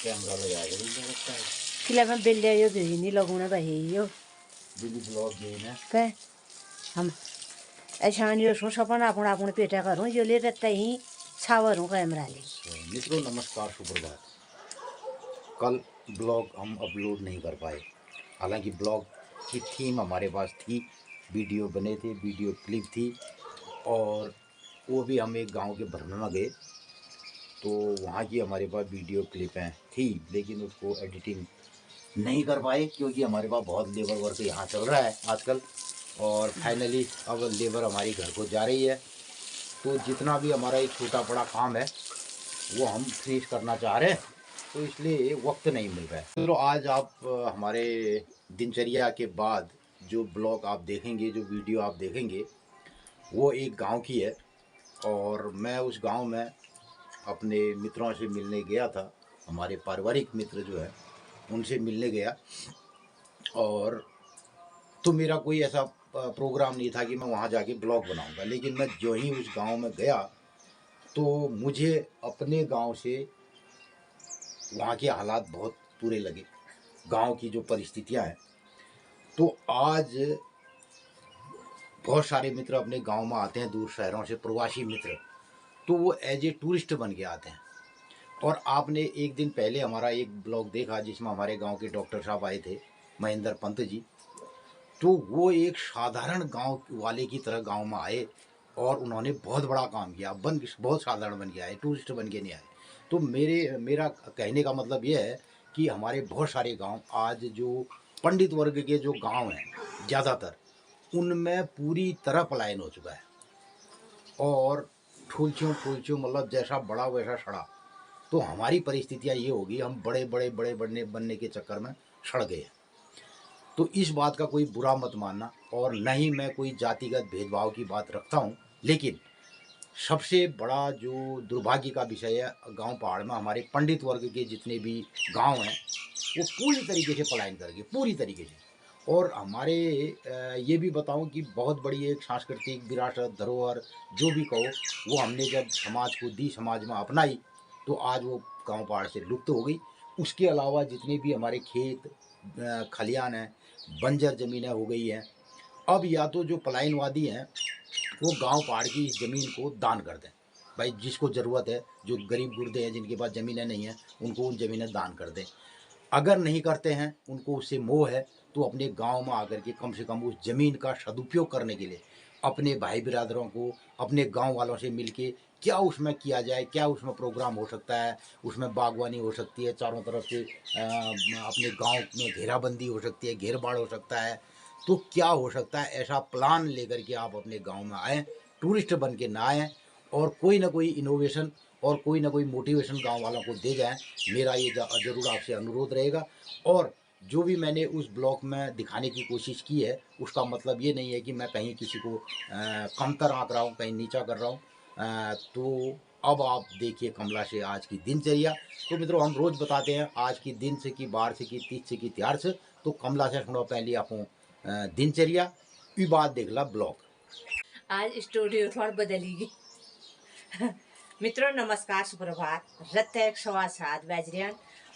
Camera लगाया लगता है किला में बिल्ले यो नहीं लगूना भाई यो बिल्ली ब्लॉग गई ना पे हम ऐसा यो सो सपना अपन अपन पेटा करूँ यो ले रहता ही छावरूँ कैमरा ले। मित्रों नमस्कार सुप्रभात। कल ब्लॉग हम अपलोड नहीं कर पाए, हालांकि ब्लॉग की थीम हमारे पास थी, वीडियो बने थे, वीडियो क्लिप थी और वो भी हम एक गांव के भ्रमण में गए तो वहाँ की हमारे पास वीडियो क्लिपें थी, लेकिन उसको एडिटिंग नहीं कर पाए क्योंकि हमारे पास बहुत लेबर वर्क यहाँ चल रहा है आजकल। और फाइनली अब लेबर हमारी घर को जा रही है, तो जितना भी हमारा एक छोटा बड़ा काम है वो हम फिनिश करना चाह रहे हैं, तो इसलिए वक्त नहीं मिल रहा है। तो आज आप हमारे दिनचर्या के बाद जो ब्लॉग आप देखेंगे, जो वीडियो आप देखेंगे, वो एक गांव की है और मैं उस गांव में अपने मित्रों से मिलने गया था। हमारे पारिवारिक मित्र जो है उनसे मिलने गया और तो मेरा कोई ऐसा प्रोग्राम नहीं था कि मैं वहाँ जाके ब्लॉग बनाऊंगा, लेकिन मैं जो ही उस गांव में गया तो मुझे अपने गांव से वहाँ के हालात बहुत बुरे लगे, गांव की जो परिस्थितियाँ हैं। तो आज बहुत सारे मित्र अपने गांव में आते हैं दूर शहरों से, प्रवासी मित्र, तो वो एज ए टूरिस्ट बन के आते हैं। और आपने एक दिन पहले हमारा एक ब्लॉग देखा जिसमें हमारे गांव के डॉक्टर साहब आए थे, महेंद्र पंत जी। तो वो एक साधारण गांव वाले की तरह गांव में आए और उन्होंने बहुत बड़ा काम किया, बहुत साधारण बन के आए, टूरिस्ट बन के नहीं आए। तो मेरा कहने का मतलब ये है कि हमारे बहुत सारे गांव आज जो पंडित वर्ग के जो गांव हैं ज़्यादातर, उनमें पूरी तरह पलायन हो चुका है और ठुलचियों मतलब जैसा बड़ा वैसा सड़ा। तो हमारी परिस्थितियाँ ये होगी, हम बड़े बनने के चक्कर में सड़ गए हैं। तो इस बात का कोई बुरा मत मानना, और न ही मैं कोई जातिगत भेदभाव की बात रखता हूँ, लेकिन सबसे बड़ा जो दुर्भाग्य का विषय है, गांव पहाड़ में हमारे पंडित वर्ग के जितने भी गांव हैं वो पूरी तरीके से पलायन कर गए, पूरी तरीके से। और हमारे ये भी बताऊं कि बहुत बड़ी एक सांस्कृतिक विरासत, धरोहर जो भी कहो, वो हमने जब समाज को दी, समाज में अपनाई, तो आज वो गांव पहाड़ से लुप्त हो गई। उसके अलावा जितने भी हमारे खेत खलियान हैं, बंजर ज़मीनें हो गई हैं। अब या तो जो पलायनवादी हैं वो गांव पहाड़ की इस ज़मीन को दान कर दें, भाई जिसको ज़रूरत है, जो गरीब गुर्दे हैं जिनके पास ज़मीनें नहीं हैं, उनको उन ज़मीनें दान कर दें। अगर नहीं करते हैं, उनको उससे मोह है, तो अपने गांव में आकर के कम से कम उस ज़मीन का सदुपयोग करने के लिए अपने भाई बिरादरों को, अपने गांव वालों से मिलके क्या उसमें किया जाए, क्या उसमें प्रोग्राम हो सकता है, उसमें बागवानी हो सकती है, चारों तरफ से अपने गांव में घेराबंदी हो सकती है, घेरबाड़ हो सकता है, तो क्या हो सकता है, ऐसा प्लान लेकर के आप अपने गांव में आएँ, टूरिस्ट बन के ना आएँ और कोई ना कोई इनोवेशन और कोई ना कोई मोटिवेशन गांव वालों को दे जाएं। मेरा ये ज़रूर आपसे अनुरोध रहेगा। और जो भी मैंने उस ब्लॉग में दिखाने की कोशिश की है, उसका मतलब ये नहीं है कि मैं कहीं किसी को कमतर आंक रहा हूँ, कहीं नीचा कर रहा हूँ। तो अब आप देखिए कमला से आज की दिनचर्या। तो मित्रों, हम रोज़ बताते हैं आज की दिन से की, बार से की, तीज से की, त्योहार से। तो कमला से सुनो पहले आपको दिनचर्या ई बात देख ला ब्लॉग। आज स्टूडियो थोड़ा बदलेगी। मित्रों नमस्कार सुप्रभात। रत 1:15 बज रहे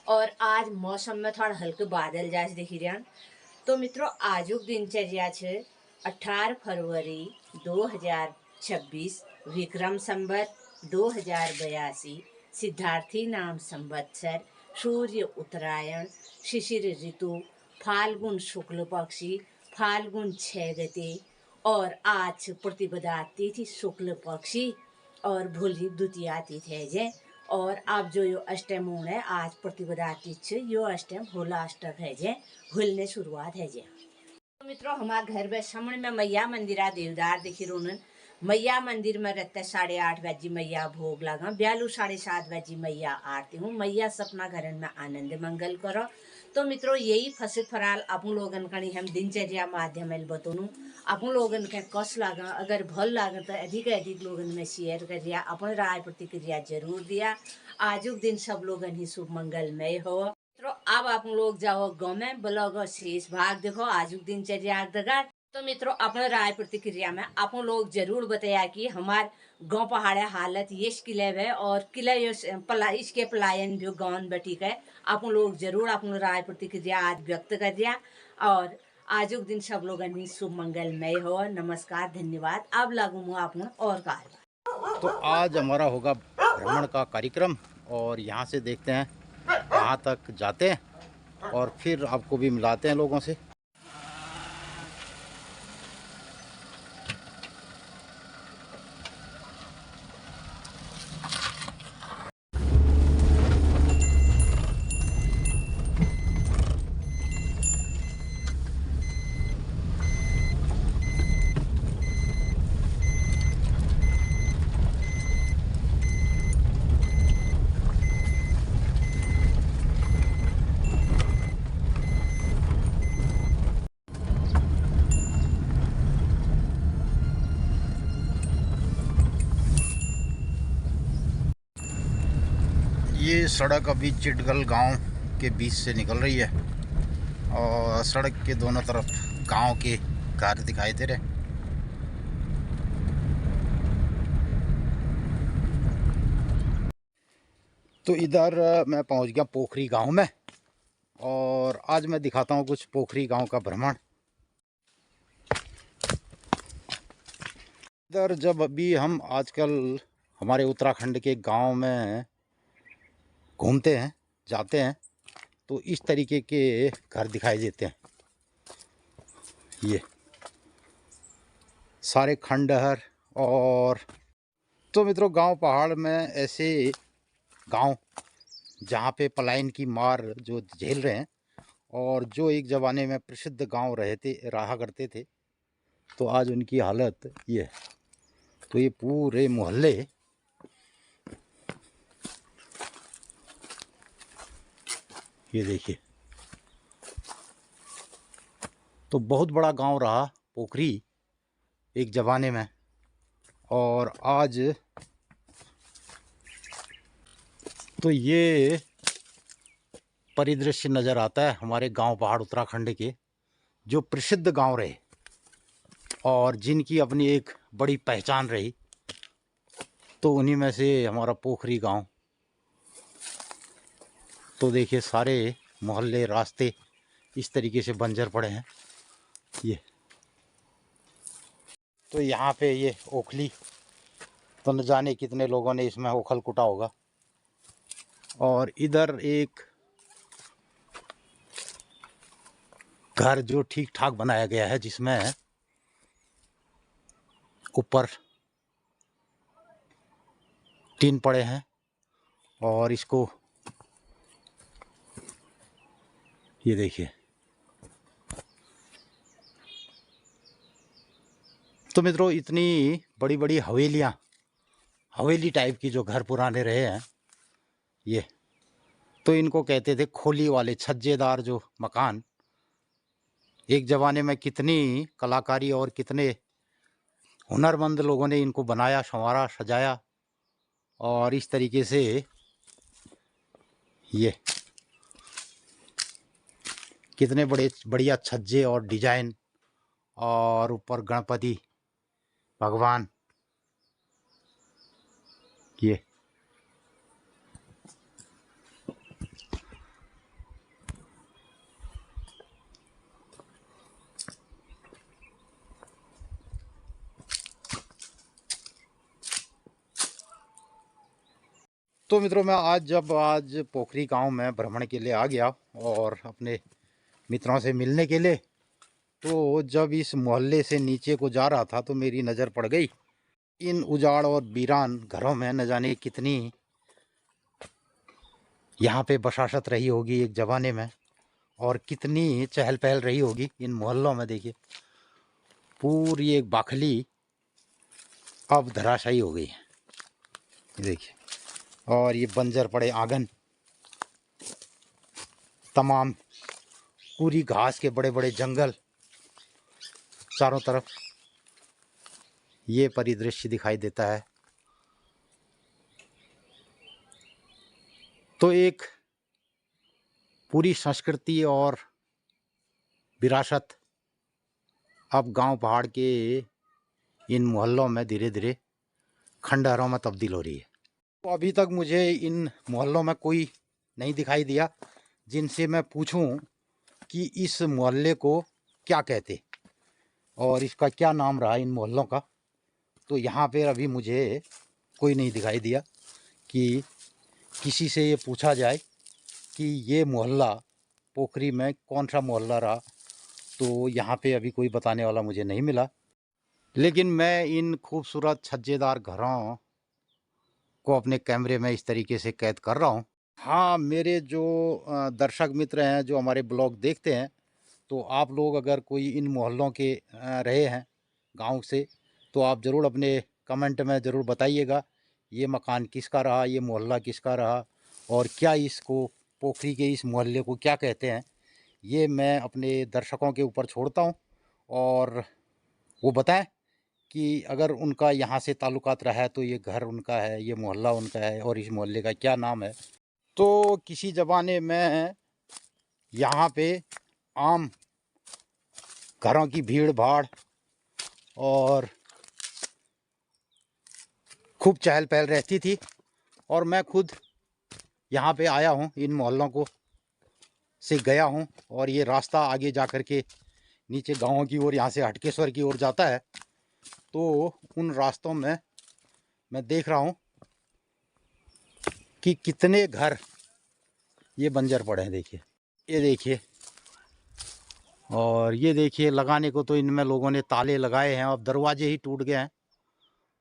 और आज मौसम में थोड़ा हल्के बादल जैसे दिख रहे। तो मित्रों आजुक दिनचर्या छे 18 फरवरी 2026 विक्रम संवत 2082 सिद्धार्थी नाम संवत्सर, सूर्य उत्तरायण, शिशिर ऋतु, फाल्गुन शुक्ल पक्षी, फाल्गुन 6 गते और आज प्रतिपदा तिथि शुक्ल पक्षी और भूली द्वितीया तिथि है जे। और आप जो यो अष्टम है आज प्रतिपदा तिथि, यो अष्टम होला अष्टक है जे, भूलने शुरुआत है जे। तो मित्रों हमारे घर में सामने में मैया मंदिरा देवदार दिखी रोनन। मैया मंदिर में रहते 8:30 बजे मैया भोग लगा, ब्यालू 7:30 बजे मैया आरती हूँ। मैया सपना घर में आनंद मंगल करो। तो मित्रों यही फसिल फराल अपन लोगन कणी हम दिनचर्या माध्यम बतौनू। अपन लोगन के कस लगा, अगर भल लगा तो अधिक लोगन में शेयर करिया, अपन राय प्रतिक्रिया जरूर दिया। आजुक दिन सब लोगन ही शुभ मंगलमय हो। तो अब आप लोग जाओ गाँव में ब्लॉग शेष भाग देखो आजुक दिनचर्या। तो मित्रों अपने राय प्रतिक्रिया में आप लोग जरूर बताया कि हमार गांव पहाड़े हालत ये किले है और किले इसके पलायन जो गांव बेटी है आप लोग जरूर अपनी राय प्रतिक्रिया आज व्यक्त कर दिया। और आज के दिन सब लोग शुभ मंगलमय हो। नमस्कार, धन्यवाद। अब लागू आप और कारवा। तो आज हमारा होगा भ्रमण का कार्यक्रम और यहाँ से देखते हैं कहाँ तक जाते हैं और फिर आपको भी मिलाते हैं लोगों से। ये सड़क अभी चिटगल गांव के बीच से निकल रही है और सड़क के दोनों तरफ गांव के घर दिखाई दे रहे हैं। तो इधर मैं पहुंच गया पोखरी गांव में और आज मैं दिखाता हूं कुछ पोखरी गांव का भ्रमण। इधर जब अभी हम आजकल हमारे उत्तराखंड के गांव में घूमते हैं, जाते हैं, तो इस तरीके के घर दिखाई देते हैं। ये सारे खंडहर और तो मित्रों गांव पहाड़ में ऐसे गांव जहाँ पे पलायन की मार जो झेल रहे हैं और जो एक ज़माने में प्रसिद्ध गांव रहा करते थे, तो आज उनकी हालत ये है। तो ये पूरे मोहल्ले ये देखिए, तो बहुत बड़ा गांव रहा पोखरी एक ज़माने में और आज तो ये परिदृश्य नज़र आता है हमारे गांव पहाड़ उत्तराखंड के जो प्रसिद्ध गांव रहे और जिनकी अपनी एक बड़ी पहचान रही। तो उन्हीं में से हमारा पोखरी गांव। तो देखिए सारे मोहल्ले रास्ते इस तरीके से बंजर पड़े हैं। ये तो यहाँ पे ये ओखली, तो न जाने कितने लोगों ने इसमें ओखल कुटा होगा। और इधर एक घर जो ठीक ठाक बनाया गया है जिसमें ऊपर टीन पड़े हैं और इसको ये देखिए। तो मित्रों इतनी बड़ी बड़ी हवेली टाइप की जो घर पुराने रहे हैं ये, तो इनको कहते थे खोली वाले छज्जेदार जो मकान। एक ज़माने में कितनी कलाकारी और कितने हुनरमंद लोगों ने इनको बनाया, संवारा, सजाया और इस तरीके से ये कितने बड़े बढ़िया छज्जे और डिजाइन और ऊपर गणपति भगवान। ये तो मित्रों मैं आज पोखरी गांव में भ्रमण के लिए आ गया और अपने मित्रों से मिलने के लिए, तो जब इस मोहल्ले से नीचे को जा रहा था तो मेरी नज़र पड़ गई इन उजाड़ और वीरान घरों में। न जाने कितनी यहाँ पे बसाशत रही होगी एक ज़माने में और कितनी चहल पहल रही होगी इन मोहल्लों में। देखिए पूरी एक बाखली अब धराशायी हो गई है, देखिए। और ये बंजर पड़े आंगन, तमाम पूरी घास के बड़े बड़े जंगल चारों तरफ, ये परिदृश्य दिखाई देता है। तो एक पूरी संस्कृति और विरासत अब गांव पहाड़ के इन मोहल्लों में धीरे धीरे खंडहरों में तब्दील हो रही है। तो अभी तक मुझे इन मोहल्लों में कोई नहीं दिखाई दिया जिनसे मैं पूछूं कि इस मोहल्ले को क्या कहते और इसका क्या नाम रहा इन मोहल्लों का। तो यहाँ पे अभी मुझे कोई नहीं दिखाई दिया कि किसी से ये पूछा जाए कि ये मोहल्ला पोखरी में कौन सा मोहल्ला रहा। तो यहाँ पे अभी कोई बताने वाला मुझे नहीं मिला। लेकिन मैं इन खूबसूरत छज्जेदार घरों को अपने कैमरे में इस तरीके से कैद कर रहा हूँ। हाँ, मेरे जो दर्शक मित्र हैं जो हमारे ब्लॉग देखते हैं, तो आप लोग अगर कोई इन मोहल्लों के रहे हैं गांव से, तो आप ज़रूर अपने कमेंट में ज़रूर बताइएगा ये मकान किसका रहा, ये मोहल्ला किसका रहा और क्या इसको पोखरी के इस मोहल्ले को क्या कहते हैं। ये मैं अपने दर्शकों के ऊपर छोड़ता हूँ और वो बताएं कि अगर उनका यहाँ से ताल्लुकात रहा है तो ये घर उनका है, ये मोहल्ला उनका है और इस मोहल्ले का क्या नाम है। तो किसी ज़माने में यहाँ पे आम घरों की भीड़ भाड़ और खूब चहल पहल रहती थी और मैं खुद यहाँ पे आया हूँ, इन मोहल्लों को से गया हूँ और ये रास्ता आगे जा कर के नीचे गाँव की ओर यहाँ से हटकेश्वर की ओर जाता है। तो उन रास्तों में मैं देख रहा हूँ कि कितने घर ये बंजर पड़े हैं। देखिए, ये देखिए, और ये देखिए लगाने को तो इनमें लोगों ने ताले लगाए हैं। अब दरवाजे ही टूट गए हैं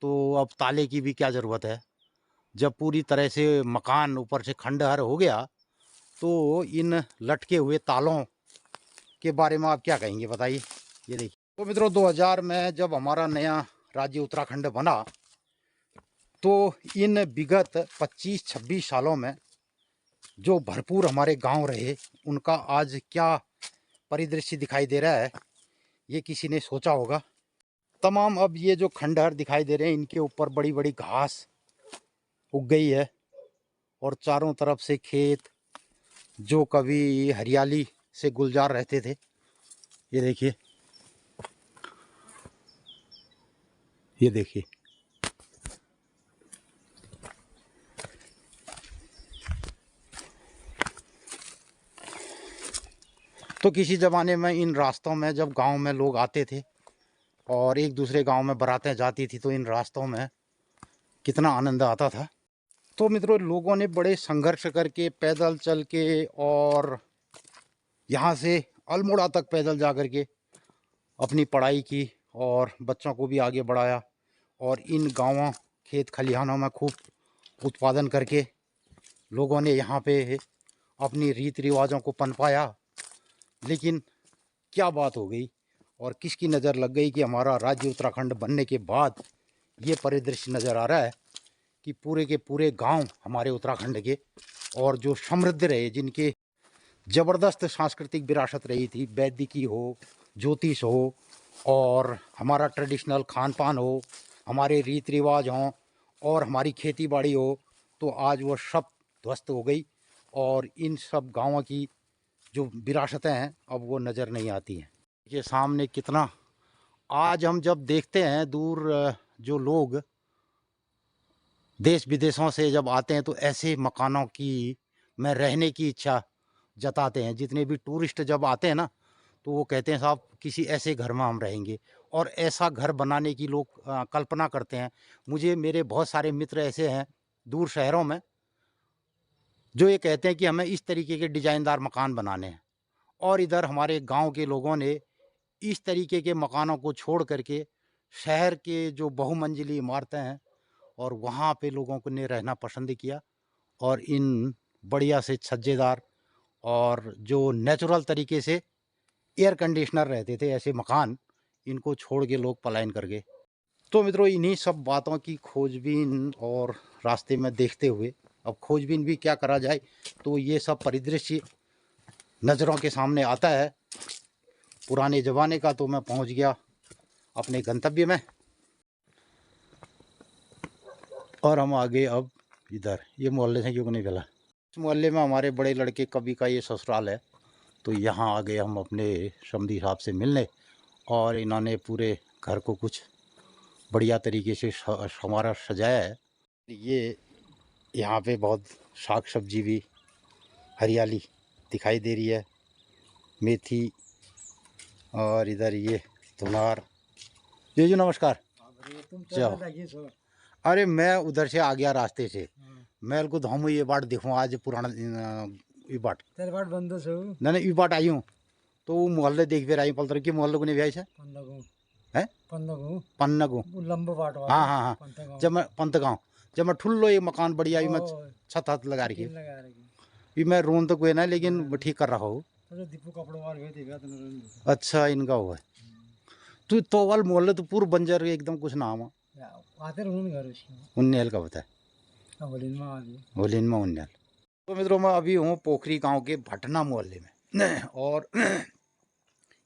तो अब ताले की भी क्या ज़रूरत है। जब पूरी तरह से मकान ऊपर से खंडहर हो गया तो इन लटके हुए तालों के बारे में आप क्या कहेंगे, बताइए। ये देखिए। तो मित्रों, 2000 में जब हमारा नया राज्य उत्तराखंड बना तो इन विगत 25-26 सालों में जो भरपूर हमारे गांव रहे उनका आज क्या परिदृश्य दिखाई दे रहा है, ये किसी ने सोचा होगा। तमाम अब ये जो खंडहर दिखाई दे रहे हैं इनके ऊपर बड़ी बड़ी घास उग गई है और चारों तरफ से खेत जो कभी हरियाली से गुलजार रहते थे। ये देखिए, ये देखिए। तो किसी ज़माने में इन रास्तों में जब गांव में लोग आते थे और एक दूसरे गांव में बारातें जाती थी तो इन रास्तों में कितना आनंद आता था। तो मित्रों, लोगों ने बड़े संघर्ष करके पैदल चल के और यहाँ से अल्मोड़ा तक पैदल जा कर के अपनी पढ़ाई की और बच्चों को भी आगे बढ़ाया और इन गाँवों खेत खलिहानों में खूब उत्पादन करके लोगों ने यहाँ पे अपनी रीति रिवाजों को पनपाया। लेकिन क्या बात हो गई और किसकी नज़र लग गई कि हमारा राज्य उत्तराखंड बनने के बाद ये परिदृश्य नज़र आ रहा है कि पूरे के पूरे गांव हमारे उत्तराखंड के और जो समृद्ध रहे, जिनके ज़बरदस्त सांस्कृतिक विरासत रही थी, वैदिकी हो, ज्योतिष हो और हमारा ट्रेडिशनल खान पान हो, हमारे रीति रिवाज हों और हमारी खेती बाड़ी हो, तो आज वो सब ध्वस्त हो गई और इन सब गाँवों की जो विरासतें हैं अब वो नज़र नहीं आती हैं। ये सामने कितना, आज हम जब देखते हैं दूर जो लोग देश विदेशों से जब आते हैं तो ऐसे मकानों की में रहने की इच्छा जताते हैं। जितने भी टूरिस्ट जब आते हैं ना तो वो कहते हैं साहब किसी ऐसे घर में हम रहेंगे और ऐसा घर बनाने की लोग कल्पना करते हैं। मुझे मेरे बहुत सारे मित्र ऐसे हैं दूर शहरों में जो ये कहते हैं कि हमें इस तरीके के डिज़ाइनदार मकान बनाने हैं और इधर हमारे गांव के लोगों ने इस तरीके के मकानों को छोड़ करके शहर के जो बहुमंजिली इमारतें हैं और वहाँ पे लोगों को ने रहना पसंद किया और इन बढ़िया से छज्जेदार और जो नेचुरल तरीके से एयर कंडीशनर रहते थे ऐसे मकान, इनको छोड़ के लोग पलायन कर गए। तो मित्रों, इन्हीं सब बातों की खोजबीन और रास्ते में देखते हुए अब खोजबीन भी क्या करा जाए, तो ये सब परिदृश्य नज़रों के सामने आता है पुराने ज़माने का। तो मैं पहुंच गया अपने गंतव्य में और हम आगे अब इधर ये मोहल्ले से क्यों नहीं मिला। इस मोहल्ले में हमारे बड़े लड़के कवि का ये ससुराल है, तो यहाँ आ गए हम अपने समधी साहब से मिलने और इन्होंने पूरे घर को कुछ बढ़िया तरीके से हमारा सजाया है। ये यहाँ पे बहुत साग सब्जी भी हरियाली दिखाई दे रही है, मेथी और इधर ये धुनार। जीजू नमस्कार। जाओ। अरे मैं उधर से आ गया रास्ते से, मैं को हम ये बाट देखूँ आज पुराना ये बाट तेरे बाट बंद छौ नहीं ये बाट आई हूँ तो वो मोहल्ले देख फिर आई पलतर के मोहल्ले को नहीं भी है पन्नगू लंबा बाट हाँ हाँ हाँ जब मैं पंत गाँव जब मैं ठुल्लो ये मकान बढ़िया मैं छत हाथ लगा रखी ये मैं रोन तो कोई ना लेकिन ठीक कर रहा हूँ। दीपू कपड़ों वाल भी देखा अच्छा इनका हुआ है तू तो वाल मोहल्ले तो पूरा बंजर एकदम कुछ नाम है आते रहूं घर उन्नेल का बता है होलिन में उन्नेल। तो मित्रों मैं अभी हूँ पोखरी गांव के भटना मोहल्ले में और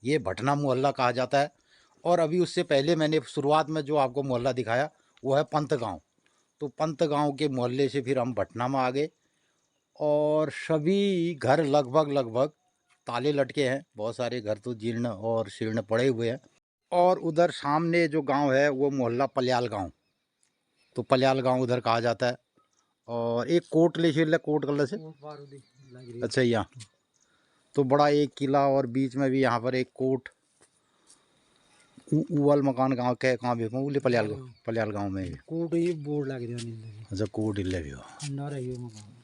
ये भटना मोहल्ला कहा जाता है। और अभी उससे पहले मैंने शुरुआत में जो आपको मोहल्ला दिखाया वो है पंत गांव। तो पंत गांव के मोहल्ले से फिर हम भटना में आ गए और सभी घर लगभग ताले लटके हैं, बहुत सारे घर तो जीर्ण और शीर्ण पड़े हुए हैं। और उधर सामने जो गांव है वो मोहल्ला पल्याल गांव, तो पल्याल गांव उधर कहा जाता है। और एक कोट ले शिल कोट कलर से अच्छा यहाँ तो बड़ा एक किला और बीच में भी यहाँ पर एक कोट उवल मकान गांव के कहाँ भी उले पल्याल गांव में कोट ये बोर्ड लग रहा अच्छा कोट इले भी हो अंडा रही हो मकान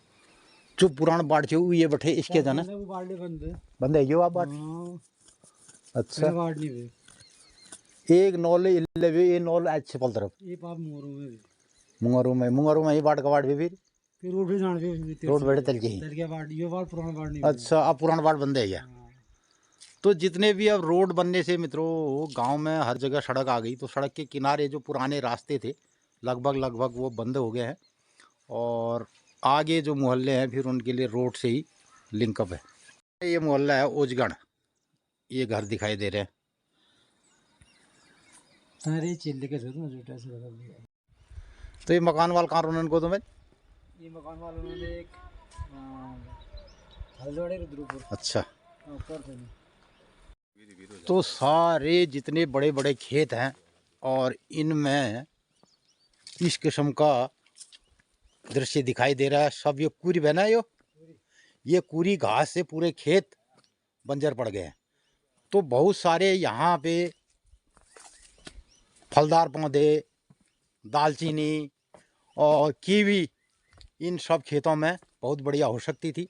जो पुराना बाट छे ये बैठे इसके जाना वो बाल्टी बंद है यो आप बाट अच्छा बाट नहीं वे एक नौले इले भी ये नौल अच्छे पल तरफ ये पाप मुंगरू में ही बाट का बाट भी फिर रोड भी जान भी रोड बैठे तल के ही तल के बाट ये बाट पुराना बाट नहीं अच्छा अब पुराना बाट बंद है क्या। तो जितने भी अब रोड बनने से मित्रों गांव में हर जगह सड़क आ गई, तो सड़क के किनारे जो पुराने रास्ते थे लगभग वो बंद हो गए हैं और आगे जो मोहल्ले हैं फिर उनके लिए रोड से ही लिंकअप है। ये मोहल्ला है ओजगढ़, ये घर दिखाई दे रहे हैं। तो ये मकान वाल कहाँ रोनन को तुम्हें ये मकान वालों ने एक हल्द्वानी रुद्रपुर अच्छा ऊपर से तो सारे जितने बड़े बड़े खेत हैं और इनमें इस किस्म का दृश्य दिखाई दे रहा है। सब ये कुरी बना है ये कुरी घास से पूरे खेत बंजर पड़ गए हैं। तो बहुत सारे यहाँ पे फलदार पौधे दालचीनी और कीवी इन सब खेतों में बहुत बढ़िया हो सकती थी,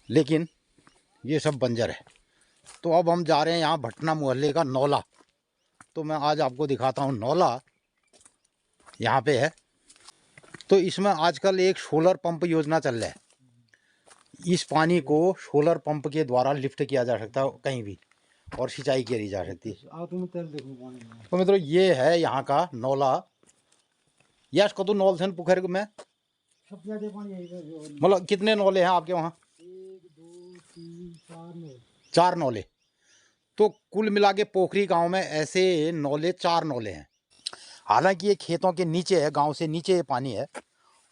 लेकिन ये सब बंजर है। तो अब हम जा रहे हैं यहाँ भटना मोहल्ले का नौला। तो मैं आज आपको दिखाता हूँ नौला यहाँ पे है। तो इसमें आजकल एक सोलर पंप योजना चल रहा है, इस पानी को सोलर पंप के द्वारा लिफ्ट किया जा सकता है कहीं भी और सिंचाई की जा सकती है। तो मित्रों ये है यहाँ का नौला। यश कदू नौल थे पुखर में मतलब कितने नौले हैं आपके वहाँ 4 नौले। तो कुल मिला के पोखरी गांव में ऐसे नौले 4 नौले हैं। हालांकि ये खेतों के नीचे है, गांव से नीचे ये पानी है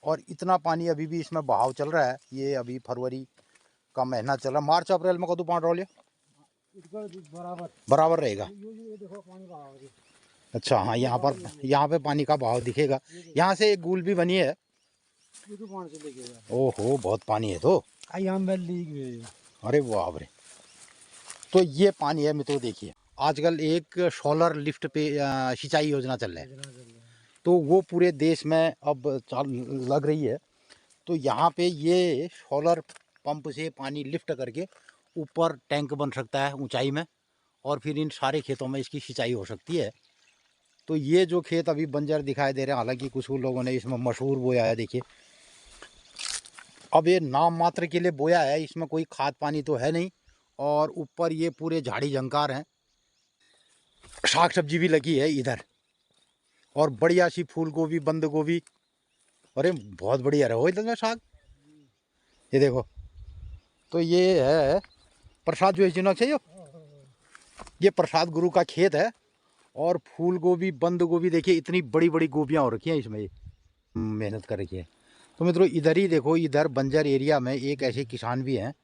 और इतना पानी अभी भी इसमें बहाव चल रहा है। ये अभी फरवरी का महीना चल रहा है, मार्च अप्रैल में कदू पानी रोलिए बराबर रहेगा। अच्छा हाँ यहाँ पे पानी का बहाव दिखेगा। यहाँ से एक गुल भी बनी है। ओहो बहुत पानी है तो अरे वाह रे। तो ये पानी है मित्रों देखिए आजकल एक सोलर लिफ्ट पे सिंचाई योजना चल रहा है, तो वो पूरे देश में अब लग रही है। तो यहाँ पे ये सोलर पंप से पानी लिफ्ट करके ऊपर टैंक बन सकता है ऊंचाई में और फिर इन सारे खेतों में इसकी सिंचाई हो सकती है। तो ये जो खेत अभी बंजर दिखाई दे रहे हैं, हालांकि कुछ लोगों ने इसमें मशहूर बोया है। देखिए अब ये नाम मात्र के लिए बोया है, इसमें कोई खाद पानी तो है नहीं और ऊपर ये पूरे झाड़ी झंकार हैं। साग सब्जी भी लगी है इधर और बढ़िया सी फूल गोभी बंद गोभी, अरे बहुत बढ़िया रहो इधर साग। ये देखो तो ये है प्रसाद जो है चाहिए, ये प्रसाद गुरु का खेत है और फूल गोभी बंद गोभी देखिए इतनी बड़ी बड़ी गोभियाँ हो रखी हैं इसमें, मेहनत कर रखी है। तो मित्रों इधर ही देखो, इधर बंजर एरिया में एक ऐसे किसान भी हैं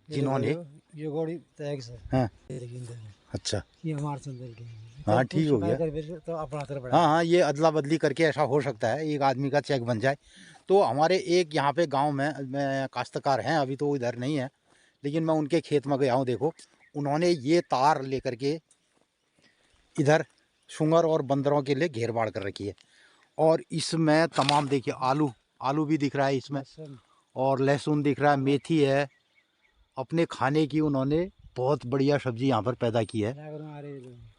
जिन्होंने ये गोड़ी टैक्स है हाँ अच्छा, ये हमारे चंदल के हाँ ठीक हो गया। तो अपना तरफ बढ़ा। हाँ हाँ, ये अदला बदली करके ऐसा हो सकता है, एक आदमी का चेक बन जाए। तो हमारे एक यहाँ पे गांव में काश्तकार हैं, अभी तो इधर नहीं है, लेकिन मैं उनके खेत में गया हूँ। देखो, उन्होंने ये तार लेकर के इधर सुंगर और बंदरों के लिए घेर बाड़ कर रखी है। और इसमें तमाम, देखिए, आलू आलू भी दिख रहा है इसमें, लहसुन, और लहसुन दिख रहा है, मेथी है। अपने खाने की उन्होंने बहुत बढ़िया सब्जी यहाँ पर पैदा की है। जागरण आ रहे हैं।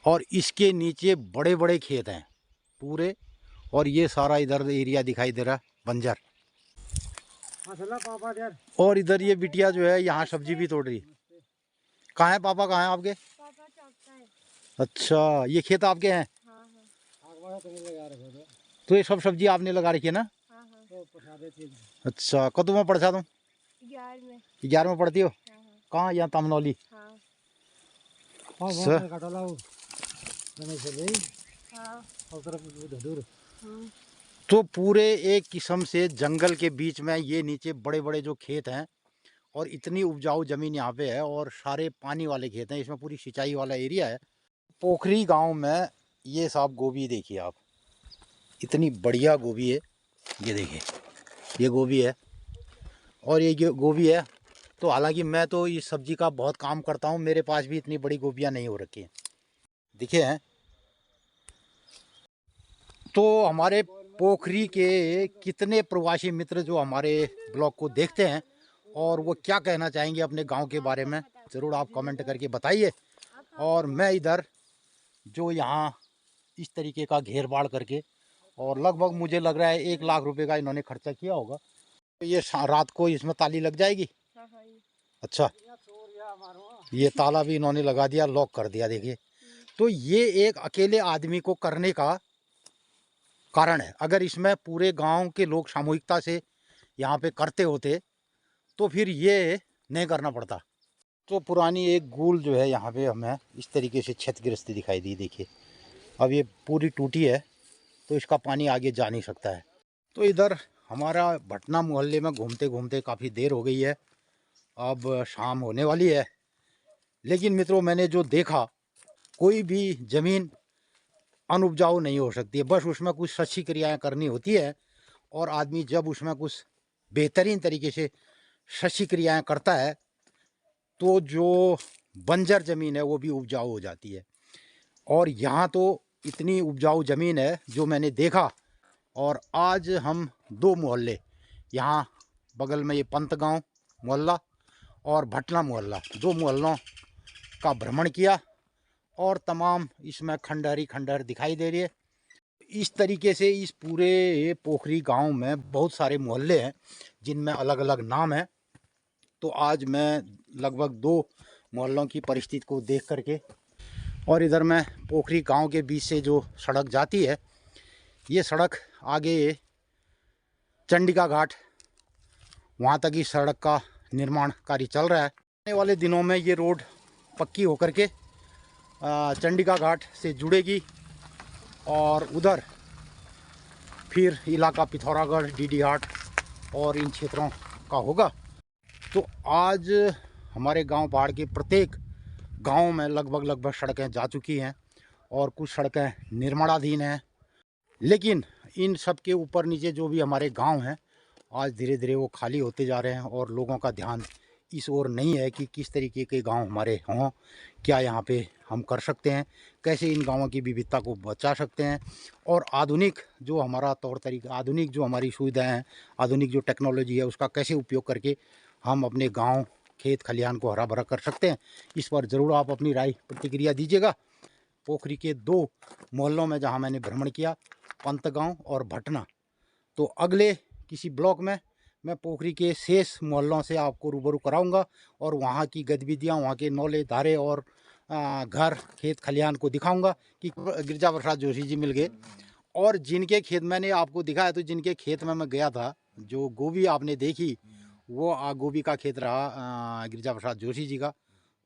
और इसके नीचे बड़े बड़े खेत हैं पूरे, और ये सारा इधर एरिया दिखाई दे रहा है बंजर। हाँ चला पापा यार। और इधर ये बिटिया जो है यहाँ सब्जी भी तोड़ रही। कहाँ है पापा, कहाँ है आपके? पापा चौकता है। अच्छा, ये खेत आपके हैं? हाँ हाँ आग वाला तो नहीं लगा रखे थे। तो ये सब सब्जी आपने लगा रखी है ना? हाँ हाँ। तो प्रसाद चीज। अच्छा, कदों में पढ़ता तुम? 11 में। 11 में पढ़ती हो? हाँ हाँ कहाँ? यहाँ तमनौली। हाँ हाँ सर। वहाँ काटा लाओ। मैंने से ले। हाँ और तरफ दूर। हाँ। तो पूरे एक किस्म से जंगल के बीच में ये नीचे बड़े बड़े जो खेत हैं, और इतनी उपजाऊ ज़मीन यहाँ पे है, और सारे पानी वाले खेत हैं, इसमें पूरी सिंचाई वाला एरिया है। पोखरी गांव में ये साहब गोभी देखिए आप, इतनी बढ़िया गोभी है। ये देखिए, ये गोभी है, और ये गोभी है। तो हालांकि मैं तो इस सब्जी का बहुत काम करता हूँ, मेरे पास भी इतनी बड़ी गोभियाँ नहीं हो रखी हैं, दिखे हैं। तो हमारे पोखरी के कितने प्रवासी मित्र जो हमारे ब्लॉग को देखते हैं, और वो क्या कहना चाहेंगे अपने गांव के बारे में, ज़रूर आप कमेंट करके बताइए। और मैं इधर जो यहाँ इस तरीके का घेर बाड़ करके, और लगभग मुझे लग रहा है 1 लाख रुपए का इन्होंने खर्चा किया होगा। तो ये रात को इसमें ताली लग जाएगी। हाँ हाँ ये। अच्छा, ये ताला भी इन्होंने लगा दिया, लॉक कर दिया, देखिए। तो ये एक अकेले आदमी को करने का कारण है। अगर इसमें पूरे गांव के लोग सामूहिकता से यहाँ पे करते होते तो फिर ये नहीं करना पड़ता। तो पुरानी एक गूल जो है यहाँ पे हमें इस तरीके से क्षतिग्रस्ती दिखाई दी, देखिए। अब ये पूरी टूटी है, तो इसका पानी आगे जा नहीं सकता है। तो इधर हमारा भटना मोहल्ले में घूमते घूमते काफ़ी देर हो गई है, अब शाम होने वाली है। लेकिन मित्रों, मैंने जो देखा, कोई भी ज़मीन अनुपजाऊ नहीं हो सकती है, बस उसमें कुछ सच्ची क्रियाएँ करनी होती है। और आदमी जब उसमें कुछ बेहतरीन तरीके से सच्ची क्रियाएँ करता है, तो जो बंजर ज़मीन है वो भी उपजाऊ हो जाती है। और यहाँ तो इतनी उपजाऊ ज़मीन है जो मैंने देखा। और आज हम 2 मोहल्ले, यहाँ बगल में ये पंत गांव मोहल्ला और भटना मोहल्ला, 2 मोहल्लों का भ्रमण किया, और तमाम इसमें खंडहर ही खंडहर दिखाई दे रही है। इस तरीके से इस पूरे पोखरी गांव में बहुत सारे मोहल्ले हैं जिनमें अलग अलग नाम हैं। तो आज मैं लगभग 2 मोहल्लों की परिस्थिति को देख करके, और इधर मैं पोखरी गांव के बीच से जो सड़क जाती है, ये सड़क आगे चंडिका घाट, वहाँ तक ही सड़क का निर्माण कार्य चल रहा है। आने वाले दिनों में ये रोड पक्की होकर के चंडिका घाट से जुड़ेगी, और उधर फिर इलाका पिथौरागढ़, डीडी हाट और इन क्षेत्रों का होगा। तो आज हमारे गांव पहाड़ के प्रत्येक गांव में लगभग सड़कें जा चुकी हैं, और कुछ सड़कें निर्माणाधीन हैं। लेकिन इन सब के ऊपर नीचे जो भी हमारे गांव हैं, आज धीरे धीरे वो खाली होते जा रहे हैं, और लोगों का ध्यान इस ओर नहीं है कि किस तरीके के गांव हमारे हों, क्या यहाँ पे हम कर सकते हैं, कैसे इन गांवों की विविधता को बचा सकते हैं, और आधुनिक जो हमारा तौर तरीका, आधुनिक जो हमारी सुविधाएं हैं, आधुनिक जो टेक्नोलॉजी है, उसका कैसे उपयोग करके हम अपने गांव, खेत खलिहान को हरा भरा कर सकते हैं। इस पर ज़रूर आप अपनी राय प्रतिक्रिया दीजिएगा। पोखरी के 2 मोहल्लों में जहाँ मैंने भ्रमण किया, पंत गाँव और भटना, तो अगले किसी ब्लॉग में मैं पोखरी के शेष मोहल्लों से आपको रूबरू कराऊंगा, और वहाँ की गतिविधियाँ, वहाँ के नौले धारे और घर, खेत खलिहान को दिखाऊंगा कि गिरिजा प्रसाद जोशी जी मिल गए। और जिनके खेत मैंने आपको दिखाया, तो जिनके खेत में मैं गया था, जो गोभी आपने देखी, वो गोभी का खेत रहा गिरिजा प्रसाद जोशी जी का।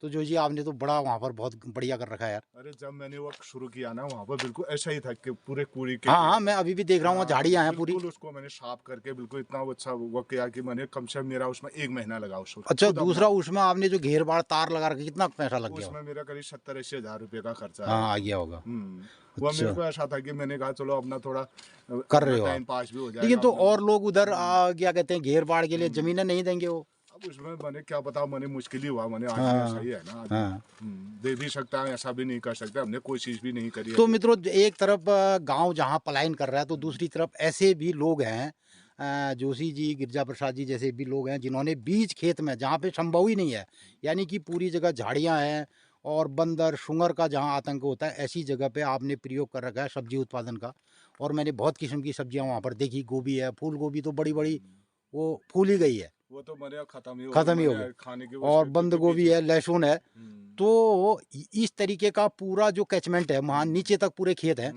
तो जो जी आपने तो बड़ा वहाँ पर बहुत बढ़िया कर रखा है यार। अरे जब मैंने वो शुरू किया ना वहाँ पर बिल्कुल ऐसा ही था कि पूरे कूड़ी के हाँ हाँ, मैं अभी भी देख रहा हूँ, वहाँ झाड़ियाँ हैं पूरी। बिल्कुल उसको मैंने साफ करके बिल्कुल इतना अच्छा वो किया कि मैंने कम से कम मेरा उसमें 1 महीना लगा उसको। अच्छा, खुद दूसरा अपना- उसमें आपने जो घेर बाड़ तार लगा रखी, कितना पैसा लग गया? उसमें मेरा करीब 70-80 हज़ार रुपये का खर्चा हाँ, है। आ गया होगा। वो अच्छा। मेरे को ऐसा था कि मैंने कहा चलो अपना थोड़ा कर रहे हो टाइम आप। पास भी हो जाएगा। लेकिन तो अपना- और लोग उधर क्या कहते हैं, घेर बाड़ के लिए जमीनें नहीं देंगे वो? अब उसमें मैंने क्या पता, मैंने मुश्किल ही हुआ, मैंने आज हाँ, ऐसा ही है ना आदमी। हाँ। दे भी सकता है, ऐसा भी नहीं कर सकता, हमने कोशिश भी नहीं करी है। तो मित्रों, एक तरफ गांव जहां पलायन कर रहा है, तो दूसरी तरफ ऐसे भी लोग हैं, जोशी जी, गिरजा प्रसाद जी जैसे भी लोग हैं, जिन्होंने बीज खेत में, जहाँ पे संभव ही नहीं है, यानी कि पूरी जगह झाड़ियाँ हैं और बंदर शुंगर का जहाँ आतंक होता है, ऐसी जगह पे आपने प्रयोग कर रखा है सब्जी उत्पादन का। और मैंने बहुत किस्म की सब्जियाँ वहाँ पर देखी, गोभी है, फूल गोभी तो बड़ी बड़ी वो फूल ही गई है, वो तो मेरे खत्म ही हो खत्म ही हो मैंने गई। खाने की और बंद गोभी है, लहसुन है। तो इस तरीके का पूरा जो कैचमेंट है, वहाँ नीचे तक पूरे खेत हैं,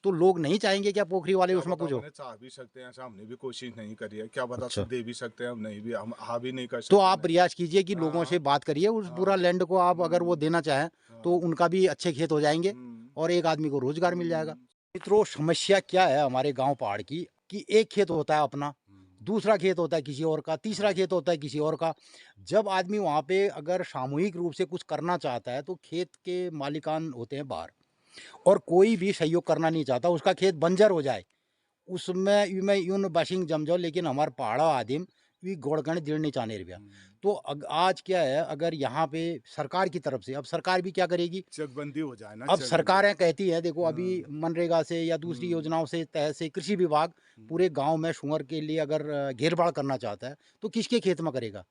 तो लोग नहीं चाहेंगे क्या पोखरी वाले उसमें कुछ हो? चाह भी सकते हैं, ऐसा हमने भी कोशिश नहीं करी है, क्या पता अच्छा। दे भी सकते हैं, हम नहीं भी, हम हाँ भी नहीं कर सकते। तो आप प्रयास कीजिए कि लोगों से हाँ। बात करिए, उस पूरा लैंड को आप अगर वो देना चाहें तो उनका भी अच्छे खेत हो जाएंगे और एक आदमी को रोजगार मिल जाएगा। मित्रों, समस्या क्या है हमारे गांव पहाड़ की, कि एक खेत होता है अपना, दूसरा खेत होता है किसी और का, तीसरा खेत होता है किसी और का। जब आदमी वहाँ पे अगर सामूहिक रूप से कुछ करना चाहता है, तो खेत के मालिकान होते हैं बाहर, और कोई भी सहयोग करना नहीं चाहता, उसका खेत बंजर हो जाए, उसमें मैं यूं बाशिंग जम जाओ, लेकिन हमारे पहाड़ा आदिम भी गोड़गण दिड़ नहीं चाहने रुपया। तो आज क्या है, अगर यहाँ पे सरकार की तरफ से, अब सरकार भी क्या करेगी, चकबंदी हो जाए ना। अब चकबंदी। सरकारें कहती हैं, देखो अभी मनरेगा से या दूसरी योजनाओं से तहत से कृषि विभाग पूरे गांव में सुअर के लिए अगर घेरबाड़ करना चाहता है, तो किसके खेत में करेगा?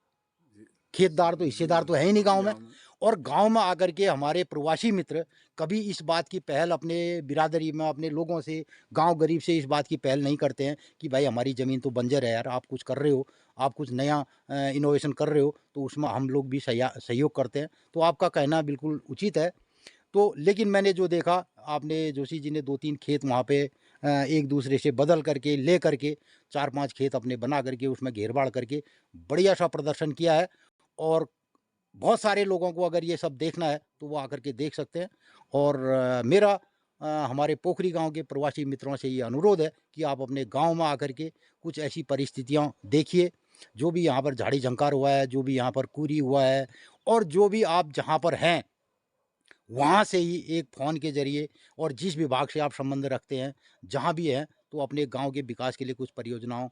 खेतदार तो हिस्सेदार तो है ही नहीं गांव में। और गांव में आकर के हमारे प्रवासी मित्र कभी इस बात की पहल अपने बिरादरी में, अपने लोगों से, गांव गरीब से इस बात की पहल नहीं करते हैं कि भाई हमारी ज़मीन तो बंजर है यार, आप कुछ कर रहे हो, आप कुछ नया इनोवेशन कर रहे हो, तो उसमें हम लोग भी सहयोग करते हैं। तो आपका कहना बिल्कुल उचित है। तो लेकिन मैंने जो देखा, आपने जोशी जी ने 2-3 खेत वहाँ पे एक दूसरे से बदल करके, ले करके 4-5 खेत अपने बना करके उसमें घेरबाड़ करके बढ़िया सा प्रदर्शन किया है। और बहुत सारे लोगों को अगर ये सब देखना है तो वो आकर के देख सकते हैं। और मेरा हमारे पोखरी गांव के प्रवासी मित्रों से ये अनुरोध है कि आप अपने गांव में आकर के कुछ ऐसी परिस्थितियां देखिए, जो भी यहाँ पर झाड़ी झंकार हुआ है, जो भी यहाँ पर कूरी हुआ है, और जो भी आप जहाँ पर हैं वहाँ से ही एक फ़ोन के ज़रिए, और जिस विभाग से आप संबंध रखते हैं, जहाँ भी हैं, तो अपने गांव के विकास के लिए कुछ परियोजनाओं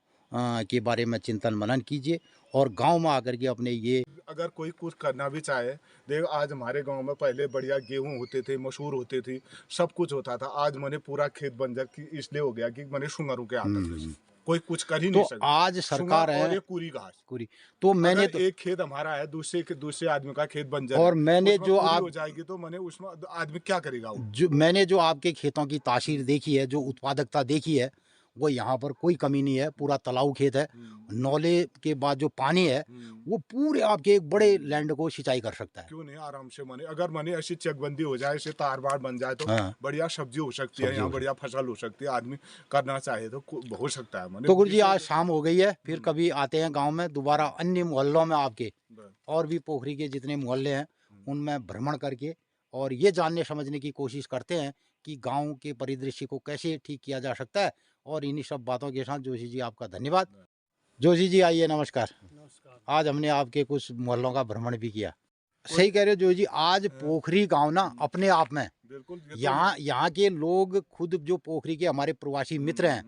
के बारे में चिंतन मनन कीजिए, और गांव में आकर के अपने ये, अगर कोई कुछ करना भी चाहे, देखो आज हमारे गांव में पहले बढ़िया गेहूं होते थे, मसूर होते थे, सब कुछ होता था। आज मैंने पूरा खेत बंजर की इसलिए हो गया कि मैंने शुंगरों के आतंक से कोई कुछ कर ही तो नहीं सकता। आज सरकार शुंगर और है ये पूरी घास। पूरी, तो मैंने अगर तो एक खेत हमारा है, दूसरे आदमी का खेत बंजर और है, मैंने उसमें जो पूरी आप हो जाएगी तो मैंने उसमें आदमी क्या करेगा वो? मैंने जो आपके खेतों की तासीर देखी है, जो उत्पादकता देखी है, वो यहाँ पर कोई कमी नहीं है। पूरा तालाब खेत है, नौले के बाद जो पानी है वो पूरे आपके एक बड़े लैंड को सिंचाई कर सकता है। क्यों नहीं आराम से मैंने, अगर मैंने ऐसी चकबंदी हो जाए, ऐसे तार बाड़ बन जाए, तो हाँ। बढ़िया सब्जी हो सकती है, यहाँ बढ़िया फसल हो सकती है। आदमी करना चाहे तो हो सकता है। मैंने तो गुरु जी, आज शाम हो गई है, फिर कभी आते हैं गांव में दोबारा, अन्य मोहल्लों में आपके और भी पोखरी के जितने मोहल्ले हैं उनमें भ्रमण करके और ये जानने समझने की कोशिश करते हैं कि गांव के परिदृश्य को कैसे ठीक किया जा सकता है। और इन्हीं सब बातों के साथ जोशी जी आपका धन्यवाद। जोशी जी आइए, नमस्कार। नमस्कार। आज हमने आपके कुछ मोहल्लों का भ्रमण भी किया। सही कह रहे हो जोशी जी, आज पोखरी गांव ना अपने आप में, बिल्कुल यहाँ के लोग खुद जो पोखरी के हमारे प्रवासी मित्र हैं,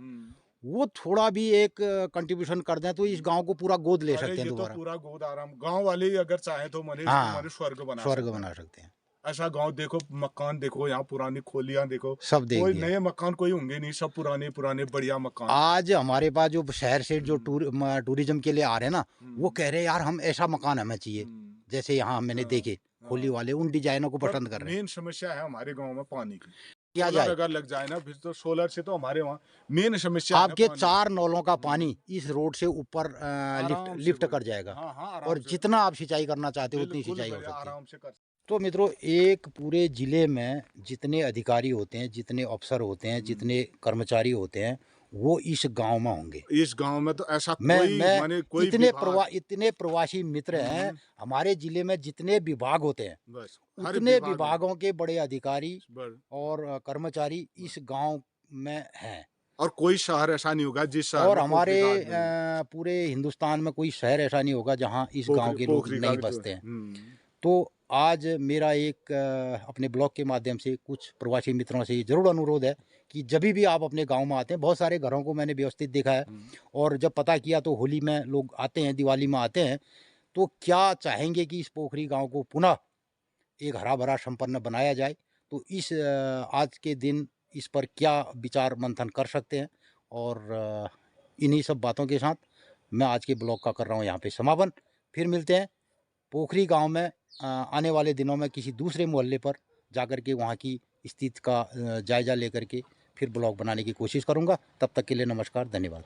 वो थोड़ा भी एक कंट्रीब्यूशन कर दें तो इस गांव को पूरा गोद ले सकते हैं तो दोबारा। पूरा गोद आराम गांव वाले ही अगर चाहे तो मैंने हाँ, स्वर्ग बना सकते हैं। ऐसा गांव देखो, मकान देखो, यहाँ पुरानी खोलियां देखो, सब देख कोई लिया। नए मकान कोई होंगे नहीं, सब पुराने पुराने बढ़िया मकान। आज हमारे पास जो शहर से जो टूरिज्म के लिए आ रहे हैं ना, वो कह रहे हैं यार हम ऐसा मकान हमें चाहिए, जैसे यहाँ मैंने देखे खोली वाले उन डिजाइनों को पसंद कर रहे हैं। मेन समस्या है हमारे गांव में पानी की। क्या सोलर जाए, अगर लग जाए ना, फिर तो सोलर से तो हमारे वहाँ मेन समस्या है आपके पानी। 4 नौलों का पानी इस रोड से ऊपर आराम से लिफ्ट बढ़- कर जाएगा। हाँ, हाँ, आराम और से। जितना आप सिंचाई करना चाहते हो उतनी बिल्कुल सिंचाई हो बढ़िया, सकती है। आराम से कर। तो मित्रों, एक पूरे ज़िले में जितने अधिकारी होते हैं, जितने अफसर होते हैं, जितने कर्मचारी होते हैं, वो इस गांव में होंगे। इस गांव में तो ऐसा मैं कोई माने कोई इतने प्रवासी मित्र हैं हमारे जिले में, जितने विभाग होते हैं बस हर उतने विभाग में। विभागों के बड़े अधिकारी बस। और कर्मचारी इस गांव में हैं। और कोई शहर ऐसा नहीं होगा जिस शहर और में हमारे पोखरी घाट नहीं पूरे हिंदुस्तान में कोई शहर ऐसा नहीं होगा जहां इस गांव के लोग पोखरी नहीं घाट जो बसते हैं। है। तो आज मेरा एक अपने ब्लॉग के माध्यम से कुछ प्रवासी मित्रों से जरूर अनुरोध है कि जब भी आप अपने गांव में आते हैं, बहुत सारे घरों को मैंने व्यवस्थित देखा है और जब पता किया तो होली में लोग आते हैं, दिवाली में आते हैं, तो क्या चाहेंगे कि इस पोखरी गांव को पुनः एक हरा भरा संपन्न बनाया जाए। तो इस आज के दिन इस पर क्या विचार मंथन कर सकते हैं। और इन्हीं सब बातों के साथ मैं आज के ब्लॉग का कर रहा हूँ यहाँ पे समापन। फिर मिलते हैं पोखरी गांव में आने वाले दिनों में किसी दूसरे मोहल्ले पर जाकर के वहाँ की स्थिति का जायजा लेकर के फिर ब्लॉग बनाने की कोशिश करूँगा। तब तक के लिए नमस्कार, धन्यवाद।